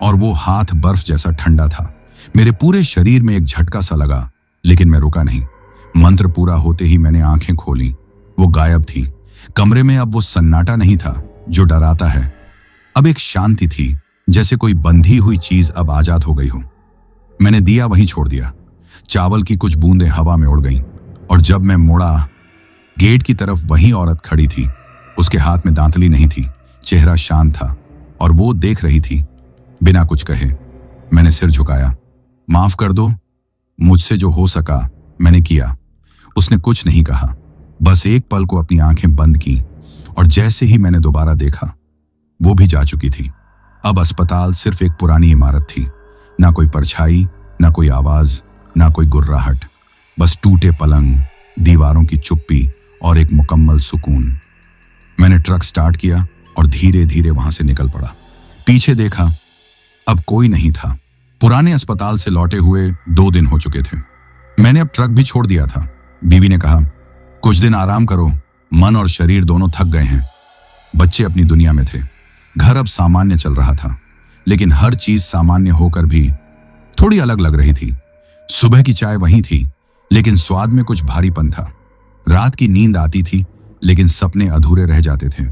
और वो हाथ बर्फ जैसा ठंडा था। मेरे पूरे शरीर में एक झटका सा लगा, लेकिन मैं रुका नहीं। मंत्र पूरा होते ही मैंने आंखें खोली। वो गायब थी। कमरे में अब वो सन्नाटा नहीं था जो डराता है। अब एक शांति थी जैसे कोई बंधी हुई चीज अब आजाद हो गई हो। मैंने दिया वहीं छोड़ दिया। चावल की कुछ बूंदें हवा में उड़ गईं और जब मैं मुड़ा, गेट की तरफ वही औरत खड़ी थी। उसके हाथ में दांतली नहीं थी, चेहरा शांत था और वो देख रही थी बिना कुछ कहे। मैंने सिर झुकाया। माफ कर दो, मुझसे जो हो सका मैंने किया। उसने कुछ नहीं कहा, बस एक पल को अपनी आंखें बंद की और जैसे ही मैंने दोबारा देखा, वो भी जा चुकी थी। अब अस्पताल सिर्फ एक पुरानी इमारत थी, ना कोई परछाई, ना कोई आवाज, ना कोई गुर्राहट, बस टूटे पलंग, दीवारों की चुप्पी और एक मुकम्मल सुकून। मैंने ट्रक स्टार्ट किया और धीरे धीरे वहां से निकल पड़ा। पीछे देखा, अब कोई नहीं था। पुराने अस्पताल से लौटे हुए 2 दिन हो चुके थे। मैंने अब ट्रक भी छोड़ दिया था। बीवी ने कहा, कुछ दिन आराम करो, मन और शरीर दोनों थक गए हैं। बच्चे अपनी दुनिया में थे, घर अब सामान्य चल रहा था, लेकिन हर चीज सामान्य होकर भी थोड़ी अलग लग रही थी। सुबह की चाय वही थी, लेकिन स्वाद में कुछ भारीपन था। रात की नींद आती थी, लेकिन सपने अधूरे रह जाते थे।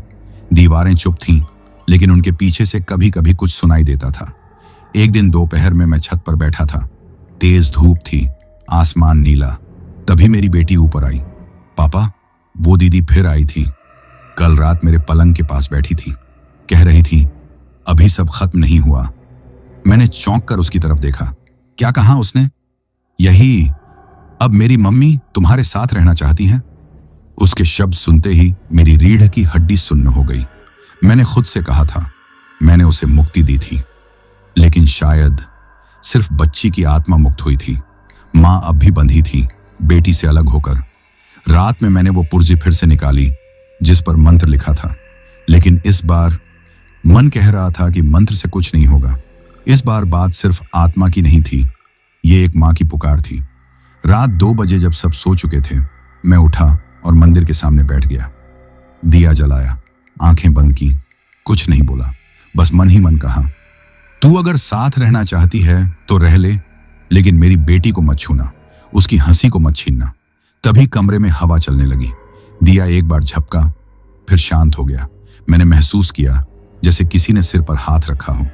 दीवारें चुप थीं, लेकिन उनके पीछे से कभी कभी कुछ सुनाई देता था। एक दिन दोपहर में मैं छत पर बैठा था। तेज धूप थी, आसमान नीला। तभी मेरी बेटी ऊपर आई। पापा, वो दीदी फिर आई थी। कल रात मेरे पलंग के पास बैठी थी, कह रही थी अभी सब खत्म नहीं हुआ। मैंने चौंक कर उसकी तरफ देखा। क्या कहा उसने? यही, अब मेरी मम्मी तुम्हारे साथ रहना चाहती हैं। उसके शब्द सुनते ही मेरी रीढ़ की हड्डी सुन्न हो गई। मैंने खुद से कहा था मैंने उसे मुक्ति दी थी, लेकिन शायद सिर्फ बच्ची की आत्मा मुक्त हुई थी। मां अब भी बंधी थी, बेटी से अलग होकर। रात में मैंने वो पुर्जी फिर से निकाली जिस पर मंत्र लिखा था, लेकिन इस बार मन कह रहा था कि मंत्र से कुछ नहीं होगा। इस बार बात सिर्फ आत्मा की नहीं थी, ये एक मां की पुकार थी। रात 2 बजे जब सब सो चुके थे, मैं उठा और मंदिर के सामने बैठ गया। दिया जलाया, आंखें बंद की, कुछ नहीं बोला, बस मन ही मन कहा, तू अगर साथ रहना चाहती है तो रह ले, लेकिन मेरी बेटी को मत छूना, उसकी हंसी को मत छीनना। तभी कमरे में हवा चलने लगी। दिया एक बार झपका, फिर शांत हो गया। मैंने महसूस किया जैसे किसी ने सिर पर हाथ रखा हो।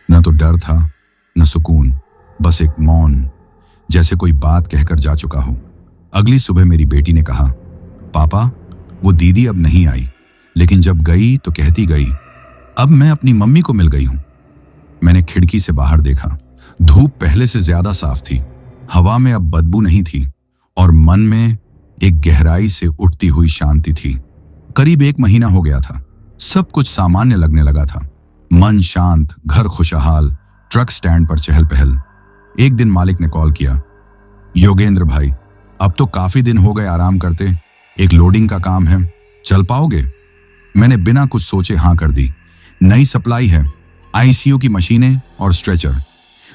न तो डर था, न सुकून, बस एक मौन, जैसे कोई बात कहकर जा चुका हो। अगली सुबह मेरी बेटी ने कहा, पापा, वो दीदी अब नहीं आई, लेकिन जब गई तो कहती गई, अब मैं अपनी मम्मी को मिल गई हूं। मैंने खिड़की से बाहर देखा। धूप पहले से ज्यादा साफ थी, हवा में अब बदबू नहीं थी और मन में एक गहराई से उठती हुई शांति थी। करीब 1 महीना हो गया था। सब कुछ सामान्य लगने लगा था। मन शांत, घर खुशहाल, ट्रक स्टैंड पर चहल पहल। एक दिन मालिक ने कॉल किया, योगेंद्र भाई, अब तो काफी दिन हो गए आराम करते, एक लोडिंग का काम है, चल पाओगे? मैंने बिना कुछ सोचे हाँ कर दी। नई सप्लाई है, आईसीयू की मशीनें और स्ट्रेचर,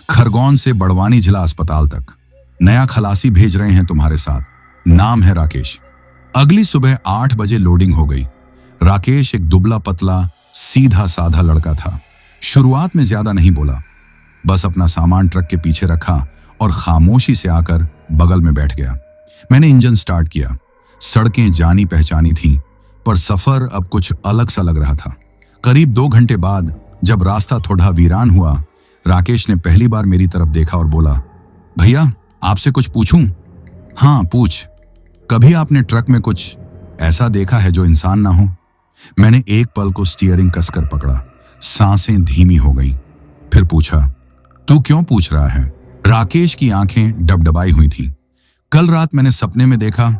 खरगोन से बड़वानी जिला अस्पताल तक। नया खलासी भेज रहे हैं तुम्हारे साथ, नाम है राकेश। अगली सुबह 8 बजे लोडिंग हो गई। राकेश एक दुबला पतला सीधा साधा लड़का था। शुरुआत में ज्यादा नहीं बोला, बस अपना सामान ट्रक के पीछे रखा और खामोशी से आकर बगल में बैठ गया। मैंने इंजन स्टार्ट किया। सड़कें जानी पहचानी थीं, पर सफर अब कुछ अलग सा लग रहा था। करीब 2 घंटे बाद जब रास्ता थोड़ा वीरान हुआ, राकेश ने पहली बार मेरी तरफ देखा और बोला, भैया, आपसे कुछ पूछूं? हाँ, पूछ। कभी आपने ट्रक में कुछ ऐसा देखा है जो इंसान ना हो? मैंने एक पल को स्टीयरिंग कसकर पकड़ा, सांसें धीमी हो गईं। फिर पूछा, तू क्यों पूछ रहा है? राकेश की आंखें डबडबाई हुई थीं। कल रात मैंने सपने में देखा,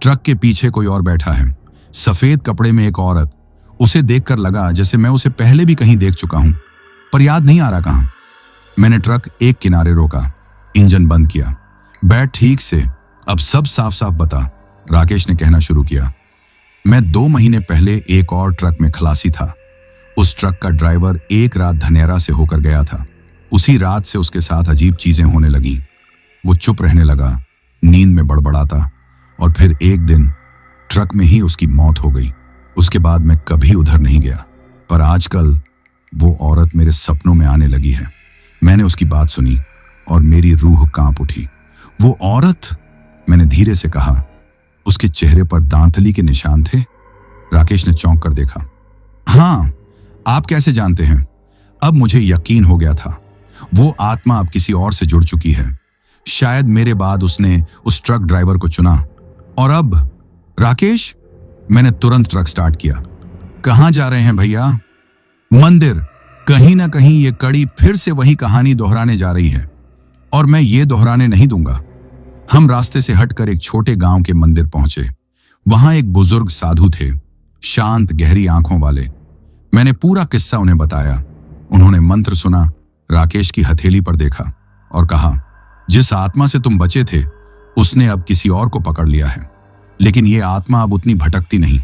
ट्रक के पीछे कोई और बैठा है, सफेद कपड़े में एक औरत। उसे देखकर लगा जैसे मैं उसे पहले भी कहीं देख चुका हूं, पर याद नहीं आ रहा कहां। मैंने ट्रक एक किनारे रोका, इंजन बंद किया। बैठ ठीक से, अब सब साफ साफ बता, राकेश ने कहना शुरू किया। मैं 2 महीने पहले एक और ट्रक में खलासी था। उस ट्रक का ड्राइवर एक रात धनेरा से होकर गया था। उसी रात से उसके साथ अजीब चीजें होने लगी। वो चुप रहने लगा, नींद में बड़बड़ाता, और फिर एक दिन ट्रक में ही उसकी मौत हो गई। उसके बाद मैं कभी उधर नहीं गया, पर आजकल वो औरत मेरे सपनों में आने लगी है। मैंने उसकी बात सुनी और मेरी रूह कांप उठी। वो औरत, मैंने धीरे से कहा, उसके चेहरे पर दांतली के निशान थे। राकेश ने चौंक कर देखा। हाँ, आप कैसे जानते हैं? अब मुझे यकीन हो गया था, वो आत्मा अब किसी और से जुड़ चुकी है। शायद मेरे बाद उसने उस ट्रक ड्राइवर को चुना। और अब राकेश, मैंने तुरंत ट्रक स्टार्ट किया। कहां जा रहे हैं भैया? मंदिर। कहीं ना कहीं ये कड़ी फिर से वही कहानी दोहराने जा रही है और मैं ये दोहराने नहीं दूंगा। हम रास्ते से हटकर एक छोटे गांव के मंदिर पहुंचे। वहां एक बुजुर्ग साधु थे, शांत गहरी आंखों वाले। मैंने पूरा किस्सा उन्हें बताया। उन्होंने मंत्र सुना, राकेश की हथेली पर देखा और कहा, जिस आत्मा से तुम बचे थे उसने अब किसी और को पकड़ लिया है, लेकिन ये आत्मा अब उतनी भटकती नहीं,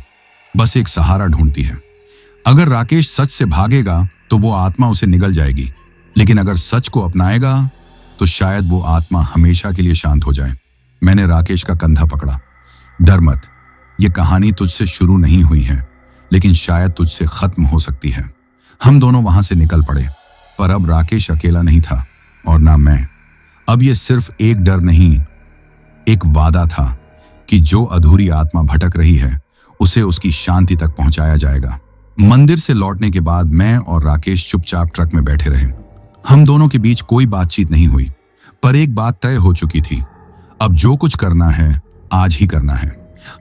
बस एक सहारा ढूंढती है। अगर राकेश सच से भागेगा तो वो आत्मा उसे निगल जाएगी, लेकिन अगर सच को अपनाएगा तो शायद वो आत्मा हमेशा के लिए शांत हो जाए। मैंने राकेश का कंधा पकड़ा। डर मत, ये कहानी तुझसे शुरू नहीं हुई है, लेकिन शायद तुझसे खत्म हो सकती है। हम दोनों वहां से निकल पड़े, पर अब राकेश अकेला नहीं था और ना मैं। अब ये सिर्फ एक डर नहीं, एक वादा था कि जो अधूरी आत्मा भटक रही है उसे उसकी शांति तक पहुंचाया जाएगा। मंदिर से लौटने के बाद मैं और राकेश चुपचाप ट्रक में बैठे रहे। हम दोनों के बीच कोई बातचीत नहीं हुई, पर एक बात तय हो चुकी थी, अब जो कुछ करना है आज ही करना है।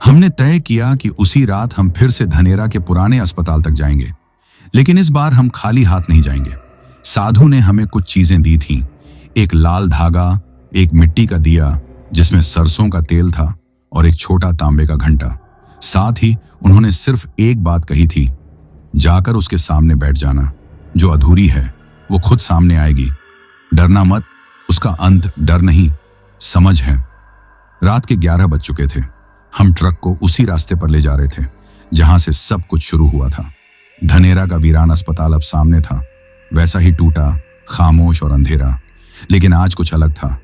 हमने तय किया कि उसी रात हम फिर से धनेरा के पुराने अस्पताल तक जाएंगे, लेकिन इस बार हम खाली हाथ नहीं जाएंगे। साधु ने हमें कुछ चीजें दी थीं, एक लाल धागा, एक मिट्टी का दिया जिसमें सरसों का तेल था और एक छोटा तांबे का घंटा। साथ ही उन्होंने सिर्फ एक बात कही थी, जाकर उसके सामने बैठ जाना, जो अधूरी है वो खुद सामने आएगी। डरना मत, उसका अंत डर नहीं, समझ है। रात के 11 बज चुके थे। हम ट्रक को उसी रास्ते पर ले जा रहे थे जहां से सब कुछ शुरू हुआ था। धनेरा का वीरान अस्पताल अब सामने था, वैसा ही टूटा, खामोश और अंधेरा। लेकिन आज कुछ अलग था।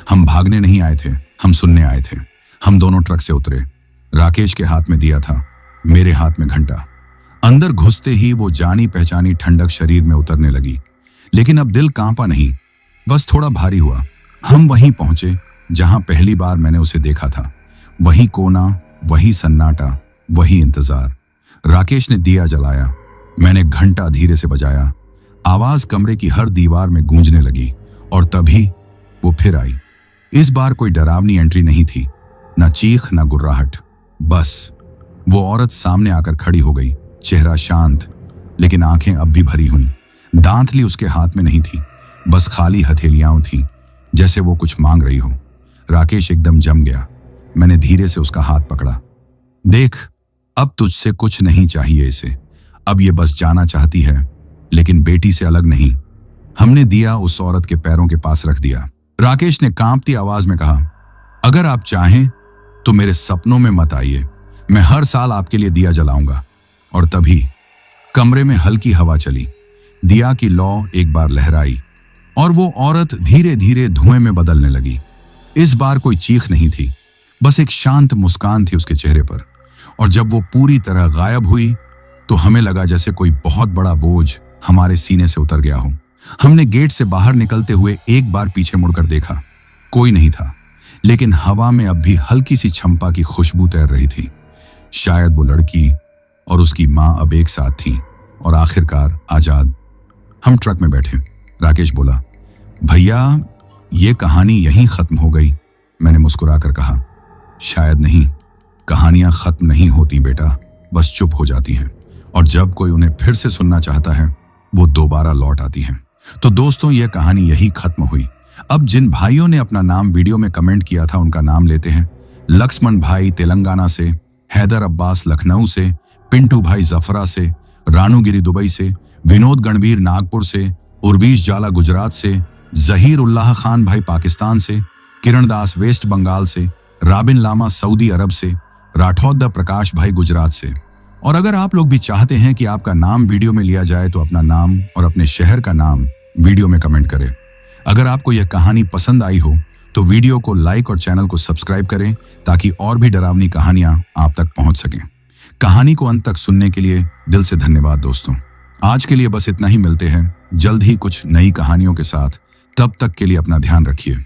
हम भागने नहीं आए थे, हम सुनने आए थे। हम दोनों ट्रक से उतरे। राकेश के हाथ में दिया था, मेरे हाथ में घंटा। अंदर घुसते ही वो जानी पहचानी ठंडक शरीर में उतरने लगी, लेकिन अब दिल कांपा नहीं, बस थोड़ा भारी हुआ। हम वहीं पहुंचे जहां पहली बार मैंने उसे देखा था। वही कोना, वही सन्नाटा, वही इंतजार। राकेश ने दिया जलाया, मैंने घंटा धीरे से बजाया। आवाज कमरे की हर दीवार में गूंजने लगी और तभी वो फिर आई। इस बार कोई डरावनी एंट्री नहीं थी, ना चीख ना गुर्राहट। बस वो औरत सामने आकर खड़ी हो गई, चेहरा शांत लेकिन आंखें अब भी भरी हुई। दांतली उसके हाथ में नहीं थी, बस खाली हथेलियां थीं, जैसे वो कुछ मांग रही हो। राकेश एकदम जम गया। मैंने धीरे से उसका हाथ पकड़ा। देख, अब तुझसे कुछ नहीं चाहिए इसे, अब ये बस जाना चाहती है, लेकिन बेटी से अलग नहीं। हमने दिया उस औरत के पैरों के पास रख दिया। राकेश ने कांपती आवाज में कहा, अगर आप चाहें तो मेरे सपनों में मत आइए, मैं हर साल आपके लिए दिया जलाऊंगा। और तभी कमरे में हल्की हवा चली, दिया की लौ एक बार लहराई और वो औरत धीरे धीरे धुएं में बदलने लगी। इस बार कोई चीख नहीं थी, बस एक शांत मुस्कान थी उसके चेहरे पर। और जब वो पूरी तरह गायब हुई तो हमें लगा जैसे कोई बहुत बड़ा बोझ हमारे सीने से उतर गया हो। हमने गेट से बाहर निकलते हुए एक बार पीछे मुड़कर देखा, कोई नहीं था, लेकिन हवा में अब भी हल्की सी चंपा की खुशबू तैर रही थी। शायद वो लड़की और उसकी मां अब एक साथ थीं और आखिरकार आजाद। हम ट्रक में बैठे। राकेश बोला, भैया ये कहानी यहीं खत्म हो गई। मैंने मुस्कुराकर कहा, शायद नहीं, कहानियां खत्म नहीं होती बेटा, बस चुप हो जाती हैं, और जब कोई उन्हें फिर से सुनना चाहता है वो दोबारा लौट आती हैं। तो दोस्तों, यह कहानी यही खत्म हुई। अब जिन भाइयों ने अपना नाम वीडियो में कमेंट किया था उनका नाम लेते हैं। लक्ष्मण भाई तेलंगाना से, हैदर अब्बास लखनऊ से, पिंटू भाई जफरा से, रानूगिरी दुबई से, विनोद गणवीर नागपुर से, उर्वीश जाला गुजरात से, जहीर उल्लाह खान भाई पाकिस्तान से, किरण दास वेस्ट बंगाल से, राबिन लामा सऊदी अरब से, राठौद प्रकाश भाई गुजरात से। और अगर आप लोग भी चाहते हैं कि आपका नाम वीडियो में लिया जाए तो अपना नाम और अपने शहर का नाम वीडियो में कमेंट करें। अगर आपको यह कहानी पसंद आई हो तो वीडियो को लाइक और चैनल को सब्सक्राइब करें ताकि और भी डरावनी कहानियां आप तक पहुंच सकें। कहानी को अंत तक सुनने के लिए दिल से धन्यवाद दोस्तों। आज के लिए बस इतना ही, मिलते हैं जल्द ही कुछ नई कहानियों के साथ। तब तक के लिए अपना ध्यान रखिए।